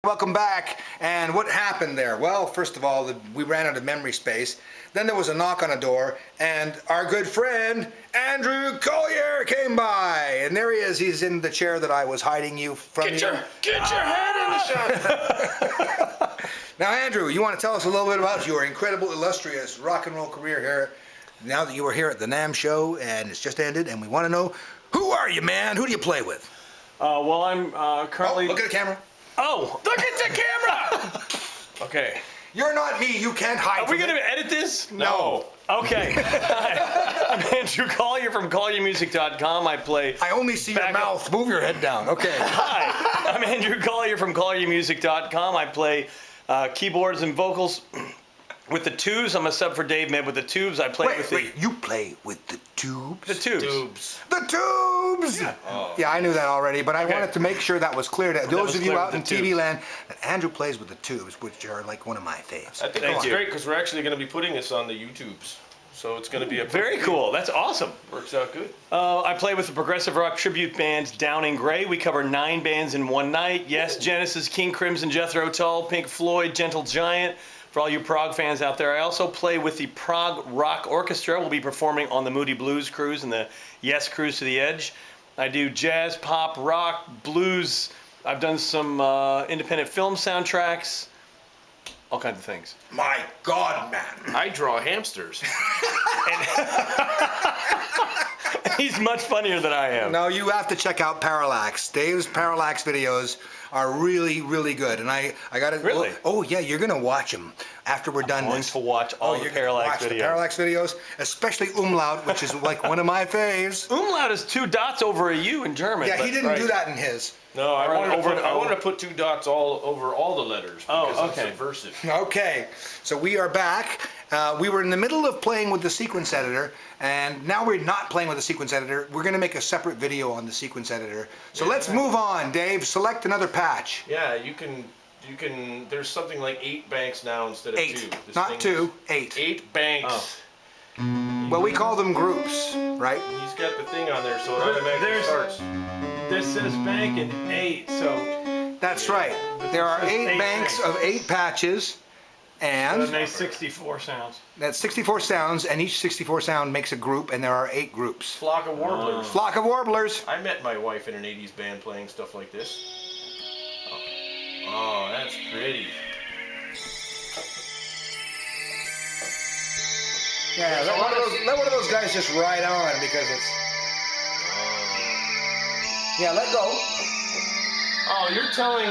Welcome back. And what happened there? Well, first of all, we ran out of memory space. Then there was a knock on a door, and our good friend Andrew Colyer came by. And there he is. He's in the chair that I was hiding you from. Get your head in the shot. Now, Andrew, you want to tell us a little bit about your incredible, illustrious rock and roll career here? Now that you were here at the NAMM show, and it's just ended, and we want to know, who are you, man? Who do you play with? Well, I'm currently... Oh, look at the camera. Oh, look at the camera! Okay. You're not me. You can't hide. Are we going to edit this? No. Okay. Hi. I'm Andrew Colyer from ColyerMusic.com. I only see your mouth. Move your head down. Okay. Hi. I'm Andrew Colyer from ColyerMusic.com. I play keyboards and vocals with the tubes. I'm a sub for Dave Med with the tubes. I play with the... Wait, you play with the tubes? The tubes. The tubes! Yeah. Oh. Yeah, I knew that already, but I wanted to make sure that was clear to those of you out in TV land that Andrew plays with the tubes, which are like one of my faves. I think that's great because we're actually going to be putting this on the YouTubes. So it's going to be a very cool. That's awesome. Works out good. I play with the progressive rock tribute band Down in Grey. We cover 9 bands in one night. Yes, Genesis, King Crimson, Jethro Tull, Pink Floyd, Gentle Giant. For all you prog fans out there, I also play with the Prog Rock Orchestra. We'll be performing on the Moody Blues Cruise and the Yes Cruise to the Edge. I do jazz, pop, rock, blues. I've done some independent film soundtracks. All kinds of things. My God, man. I draw hamsters. He's much funnier than I am. No, you have to check out Parallax. Dave's Parallax videos are really, really good. And I got to... Really? Oh, yeah, you're going to watch them after we're done I'm this. going to watch all the Parallax videos. The Parallax videos, especially Umlaut, which is like one of my faves. Umlaut is 2 dots over a U in German. Yeah, he didn't do that in his. No, I wanted to put 2 dots all over all the letters because it's subversive. Okay, so we are back. We were in the middle of playing with the sequence editor, and now we're not playing with the sequence editor. We're going to make a separate video on the sequence editor. So let's move on, Dave. Select another patch. Yeah, you can. There's something like 8 banks now instead of 2. Not 2, 8. 8 banks. Oh. Well, we call them groups, right? He's got the thing on there, so it automatically starts. This says bank and 8, so... That's right. There are 8 banks of 8 patches, and... So it makes 64 sounds. That's 64 sounds, and each 64 sound makes a group, and there are 8 groups. Flock of warblers. Flock of warblers. I met my wife in an 80s band playing stuff like this. Oh, that's pretty. Yeah, let one of those guys just ride on because it's... Yeah, let go. Oh, you're telling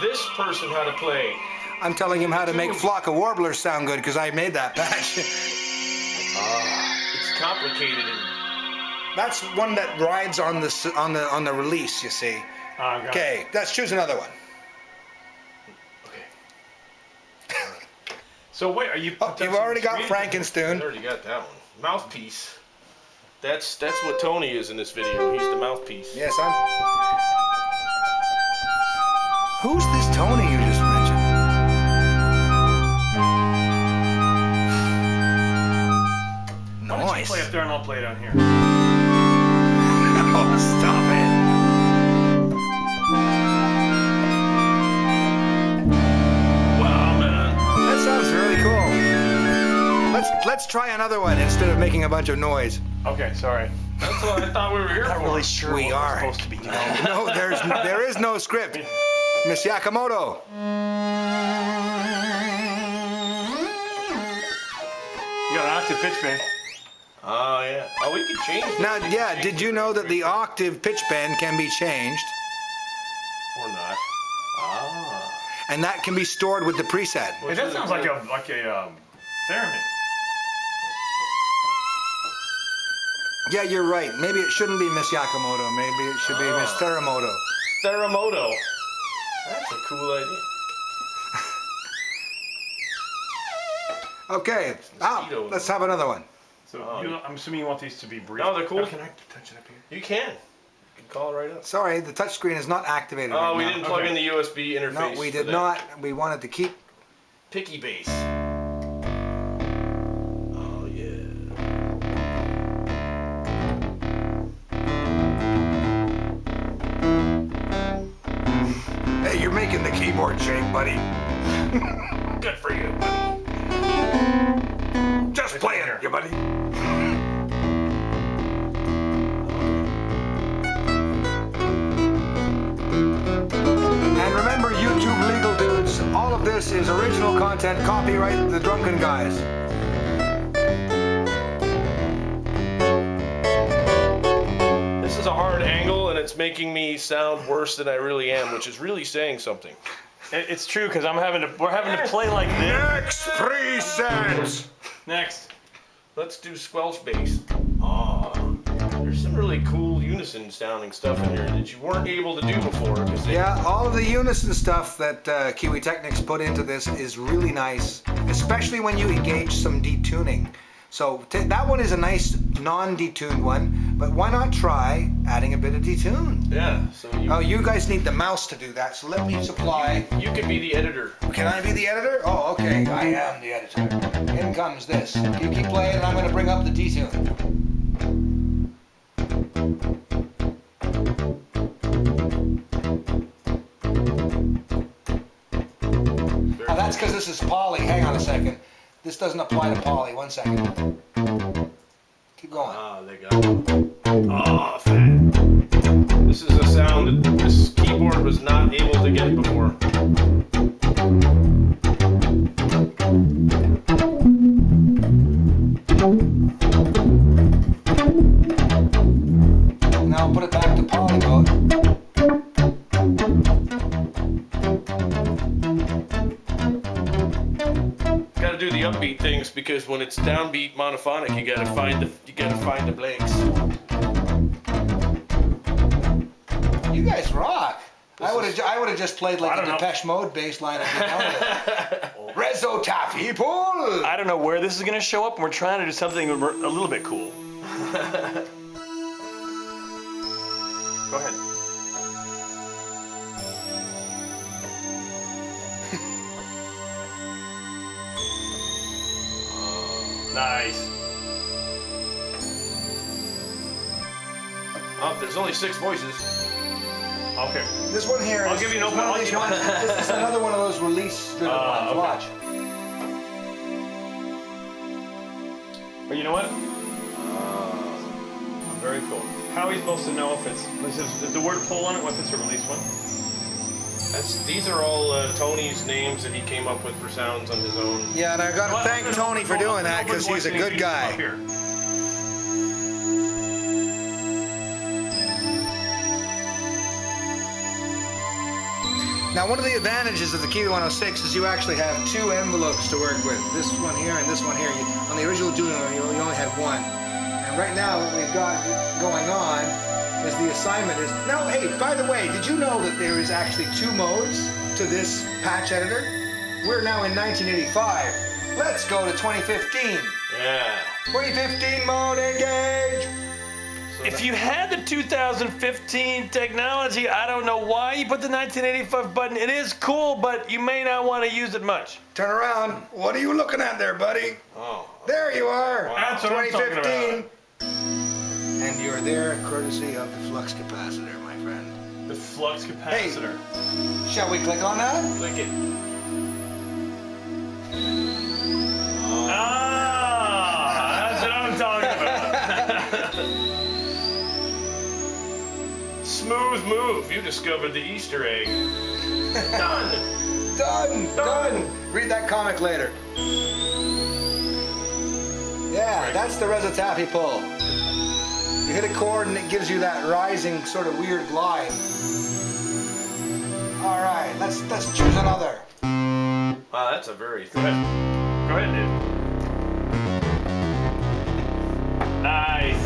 this person how to play. I'm telling him how to make Flock of Warblers sound good because I made that patch. It's complicated. That's one that rides on the release, you see. Okay, let's choose another one. Okay. So wait, are you? You've already got Frankenstein. I already got that one. Mouthpiece. That's what Tony is in this video. He's the mouthpiece. Yes, I'm. Who's this Tony you just mentioned? Why don't you play up there and I'll play down here? Oh, stop it. Wow, man. That sounds really cool. Let's try another one instead of making a bunch of noise. Okay, sorry. That's what I thought we were here for. I'm not really sure we what are we're supposed to be doing. No, there is no script. Miss Yakamoto. You got an octave pitch bend. Oh, yeah. Oh, we can change it. Now, yeah, did you know that the octave pitch bend can be changed? Or not. Ah. And that can be stored with the preset. Hey, that sounds like a theremin. Yeah, you're right. Maybe it shouldn't be Miss Yakamoto. Maybe it should be Miss Theramoto. Theramoto. That's a cool idea. Okay, let's have another one. So I'm assuming you want these to be brief. No, they're cool. Can I touch it up here? You can. You can call it right up. Sorry, the touchscreen is not activated Oh, right we now. didn't plug in the USB interface. No, we did not. We wanted to keep... Picky bass. Oh, yeah. Hey, you're making the keyboard keyboard shape, buddy. Good for you, buddy. Just playing you, buddy. And remember, YouTube legal dudes, all of this is original content, copyright The Drunken Guys. This is a hard angle, and it's making me sound worse than I really am, which is really saying something. It's true because we're having to play like this. Next preset! Next. Let's do squelch bass. Oh, there's some really cool unison sounding stuff in here that you weren't able to do before. Yeah, all of the unison stuff that Kiwi Technics put into this is really nice, especially when you engage some detuning. So that one is a nice non-detuned one, but why not try adding a bit of detune? Yeah, so You guys need the mouse to do that, so let me supply. you can be the editor. Can I be the editor? Oh, okay, I am the editor. In comes this. You keep playing and I'm going to bring up the detune. That's because this is poly. Hang on a second. This doesn't apply to poly. 1 second. Keep going. Ah, they got it. Oh, fat. This is a sound that this keyboard was not able to get before. Now I'll put it back to poly mode. Gotta do the upbeat things because when it's downbeat monophonic, you gotta find the blanks. You guys rock. I would have just played like I the don't know. Depeche Mode bass line and been out of it. Rezo Taffy people. I don't know where this is going to show up, and we're trying to do something a little bit cool. Go ahead. Nice. Oh, there's only 6 voices. Okay. This one here. I'll give you an open. one of I'll these give you- ones. This is another one of those release-driven ones. okay. Watch. But you know what? Very cool. How are you supposed to know if is the word pull on it, if it's a release one? These are all Tony's names that he came up with for sounds on his own. Yeah, and I got to thank Tony for doing that because he's a good guy. Now, one of the advantages of the Kiwi-106 is you actually have 2 envelopes to work with. This one here and this one here. On the original Juno, you only had 1. And right now, what we've got going on is the assignment is... Now, hey, by the way, did you know that there is actually 2 modes to this patch editor? We're now in 1985. Let's go to 2015. Yeah. 2015 mode, engage! If you had the 2015 technology, I don't know why you put the 1985 button. It is cool, but you may not want to use it much. Turn around. What are you looking at there, buddy? Oh. There you are. Wow. That's what I'm talking about. And you're there courtesy of the flux capacitor, my friend. The flux capacitor. Shall we click on that? Click it. Ah, that's what I'm talking about. Smooth move. You discovered the Easter egg. Done. Done. Read that comic later. Yeah, that's the Rezo Taffy pull. You hit a chord and it gives you that rising sort of weird glide. All right, let's choose another. Wow, that's a very... Go ahead, dude. Nice.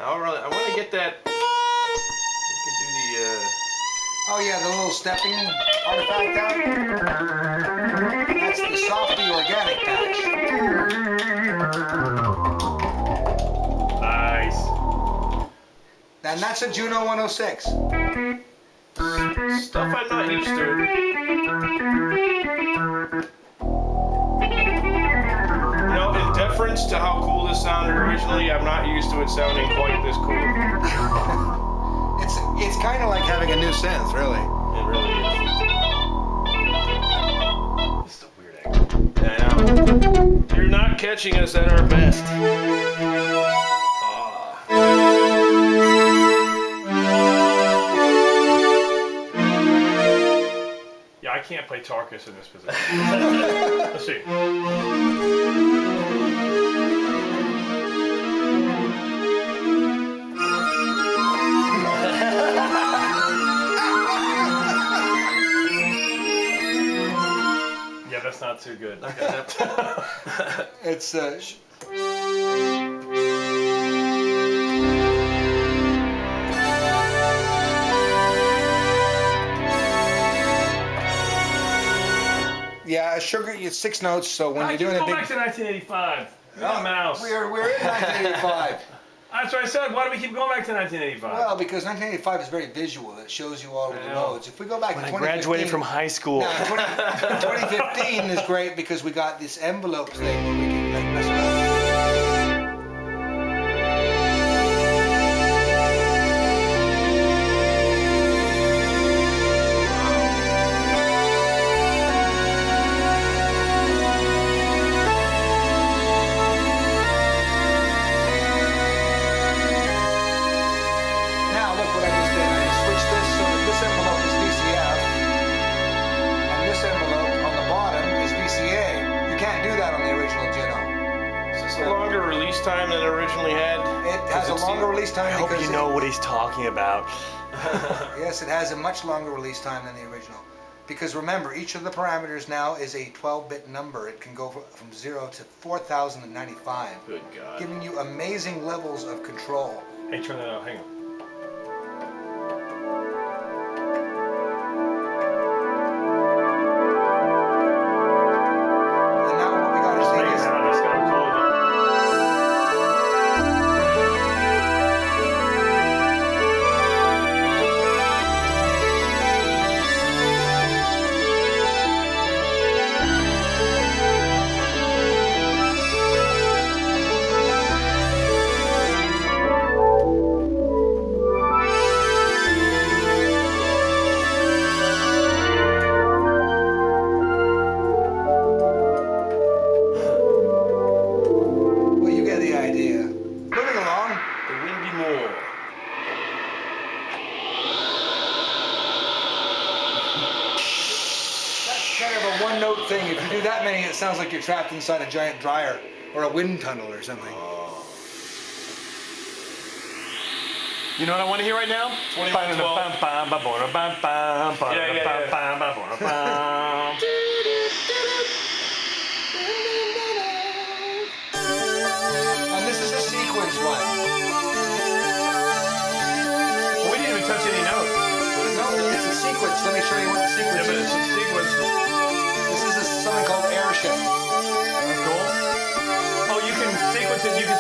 I want to get that... We can do the... Oh yeah, the little stepping artifact out. That's the softy organic patch. Nice. And that's a Juno 106. Stuff I'm not used to. You know, deference to how cool this sounded originally, I'm not used to it sounding quite this cool. It's kind of like having a new synth, really. It really is. This is a weird angle. I know. You're not catching us at our best. Yeah, I can't play Tarkus in this position. Let's see. Yeah, that's not too good. It's yeah, sugar. It's 6 notes, so when I you're keep doing a going big back to 1985. Oh, mouse. we're in 1985. That's what I said. Why do we keep going back to 1985? Well, because 1985 is very visual. It shows you all of the know. notes. If we go back When to I 2015, graduated from high school. now, 2015 is great because we got this envelope thing where we can like mess around. Now look what I just did. I just switched this so that this envelope is VCF and this envelope on the bottom is VCA. You can't do that on the original Gino. Is this a longer release time than it originally had? It has a longer release time I hope because you know what he's talking about. yes, it has a much longer release time than the original. Because remember, each of the parameters now is a 12-bit number. It can go from 0 to 4095, Good God. giving you amazing levels of control. Hey, turn that out. Hang on. And now what we got is Hang these. on, that's gonna close it. Well, you get the idea. Moving along. The Windy Moor. That's kind of a one-note thing. If you do that many, it sounds like you're trapped inside a giant dryer or a wind tunnel or something. You know what I want to hear right now? 2112. And this is a sequence one. We didn't even touch any notes. No, it's a sequence. Let me show you what the Yeah, sequence but is. it's a sequence. This is something called airship. That's cool. Oh, you can sequence it. You can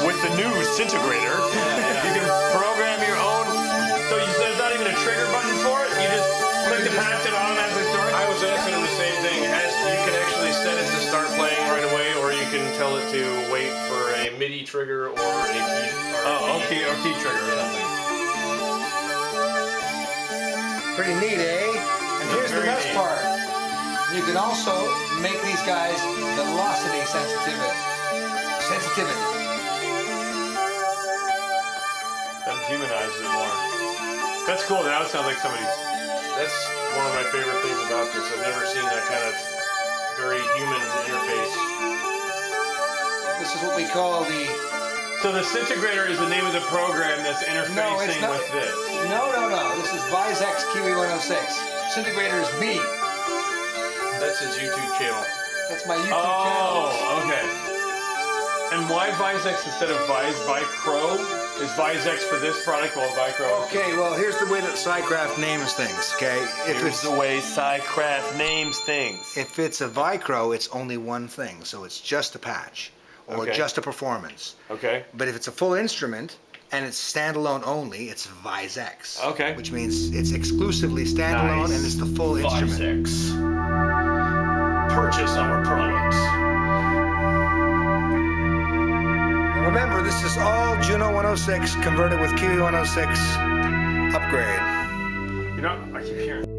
with the new Syntegrator. You can program your own. So there's not even a trigger button for it. You just click the patch and automatically starts. I was asking him the same thing. You can actually set it to start playing right away, or you can tell it to wait for a MIDI trigger or a key. Oh, okay, or key trigger or something. Pretty neat, eh? And here's the Very best neat. part. You can also make these guys velocity sensitivity. That humanizes it more. That's cool. Now it sounds like somebody's. That's one of my favorite things about this. I've never seen that kind of very human interface. This is what we call the... So the Syntegrator is the name of the program that's interfacing not. with this. No. This is Vizex Kiwi-106. Syntegrator is me. That's his YouTube channel. That's my YouTube channel. Oh, okay. And why Vizex instead of Vicro? Is Vizex for this product while Vicro? Okay, well, here's the way that Psycraft names things, okay? Here's the way Psycraft names things. If it's a Vicro, it's only one thing, so it's just a patch or Okay. just a performance. Okay. But if it's a full instrument and it's standalone only, it's Vizex. Okay. Which means it's exclusively standalone Nice. and it's the full instrument. Vizex. Purchase our products. remember, this is all Juno 106 converted with Kiwi-106 upgrade. You know, I keep hearing.